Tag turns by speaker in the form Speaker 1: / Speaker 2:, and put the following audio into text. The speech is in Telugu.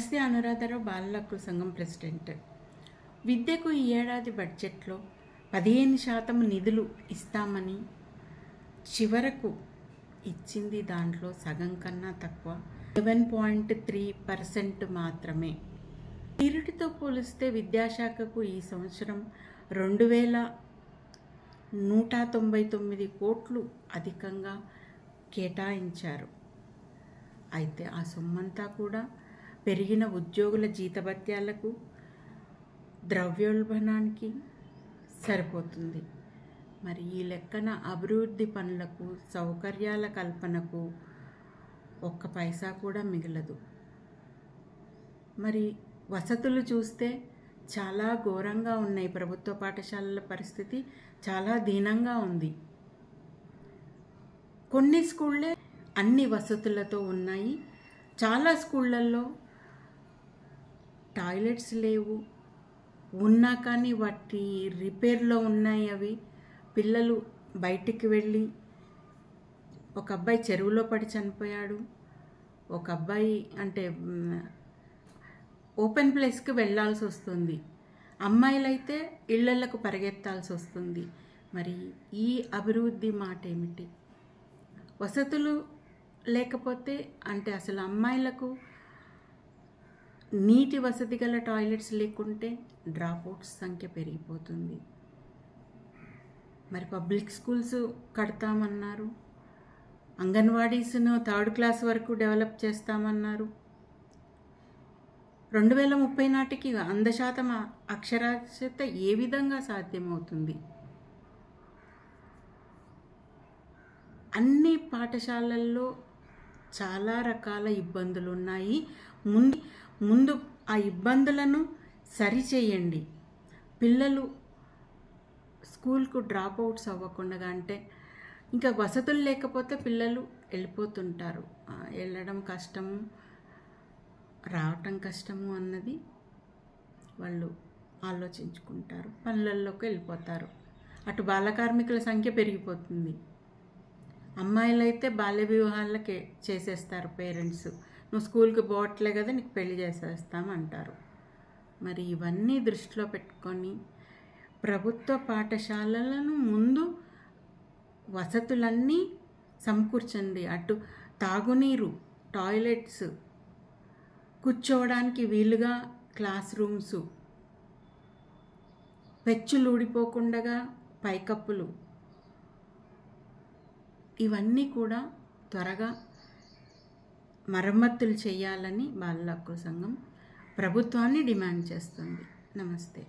Speaker 1: నమస్తే. అనురాధరావు, బాలల హక్కుల సంఘం ప్రెసిడెంట్. విద్యకు ఈ ఏడాది బడ్జెట్లో 15% నిధులు ఇస్తామని చివరకు ఇచ్చింది దాంట్లో సగం కన్నా తక్కువ 11.3% మాత్రమే. నిరుటితో పోలిస్తే విద్యాశాఖకు ఈ సంవత్సరం 2199 కోట్లు అధికంగా కేటాయించారు. అయితే ఆ సొమ్మంతా కూడా పెరిగిన ఉద్యోగుల జీతభత్యాలకు, ద్రవ్యోల్బణానికి సరిపోతుంది. మరి ఈ లెక్కన అభివృద్ధి పనులకు, సౌకర్యాల కల్పనకు ఒక్క పైసా కూడా మిగలదు. మరి వసతులు చూస్తే చాలా ఘోరంగా ఉన్నాయి. ప్రభుత్వ పాఠశాలల పరిస్థితి చాలా దీనంగా ఉంది. కొన్ని స్కూళ్ళే అన్ని వసతులతో ఉన్నాయి. చాలా స్కూళ్ళల్లో టాయిలెట్స్ లేవు, ఉన్నా కానీ వాటి రిపేర్లో ఉన్నాయి. అవి పిల్లలు బయటికి వెళ్ళి, ఒక అబ్బాయి చెరువులో పడి చనిపోయాడు, ఒక అబ్బాయి అంటే ఓపెన్ ప్లేస్కి వెళ్ళాల్సి వస్తుంది, అమ్మాయిలైతే ఇళ్లలకు పరిగెత్తాల్సి వస్తుంది. మరి ఈ అభివృద్ధి మాట ఏమిటి? వసతులు లేకపోతే అంటే అసలు అమ్మాయిలకు నీటి వసతి గల టాయిలెట్స్ లేకుంటే డ్రాప్అవుట్స్ సంఖ్య పెరిగిపోతుంది. మరి పబ్లిక్ స్కూల్స్ కడతామన్నారు, అంగన్వాడీస్ను 3rd క్లాస్ వరకు డెవలప్ చేస్తామన్నారు. 2030 నాటికి 100% అక్షరాస్యత ఏ విధంగా సాధ్యమవుతుంది? అన్ని పాఠశాలల్లో చాలా రకాల ఇబ్బందులు ఉన్నాయి. ముందు ఆ ఇబ్బందులను సరిచేయండి. పిల్లలు స్కూల్కు డ్రాప్అవుట్స్ అవ్వకుండా, అంటే ఇంకా వసతులు లేకపోతే పిల్లలు వెళ్ళిపోతుంటారు. వెళ్ళడం కష్టము, రావటం కష్టము అన్నది వాళ్ళు ఆలోచించుకుంటారు, పనులలోకి వెళ్ళిపోతారు. అటు బాల కార్మికుల సంఖ్య పెరిగిపోతుంది. అమ్మాయిలైతే బాల్య వివాహాలకే చేసేస్తారు పేరెంట్స్. నువ్వు స్కూల్కి పోవట్లే కదా, నీకు పెళ్లి చేసేస్తామంటారు. మరి ఇవన్నీ దృష్టిలో పెట్టుకొని ప్రభుత్వ పాఠశాలలను ముందు వసతులన్నీ సమకూర్చండి. అటు తాగునీరు, టాయిలెట్స్, కూర్చోవడానికి వీలుగా క్లాస్ రూమ్స్, పెచ్చులు ఊడిపోకుండా పైకప్పులు, ఇవన్నీ కూడా త్వరగా మరమ్మతులు చేయాలని బాలల హక్కుల సంఘం ప్రభుత్వాన్ని డిమాండ్ చేస్తుంది. నమస్తే.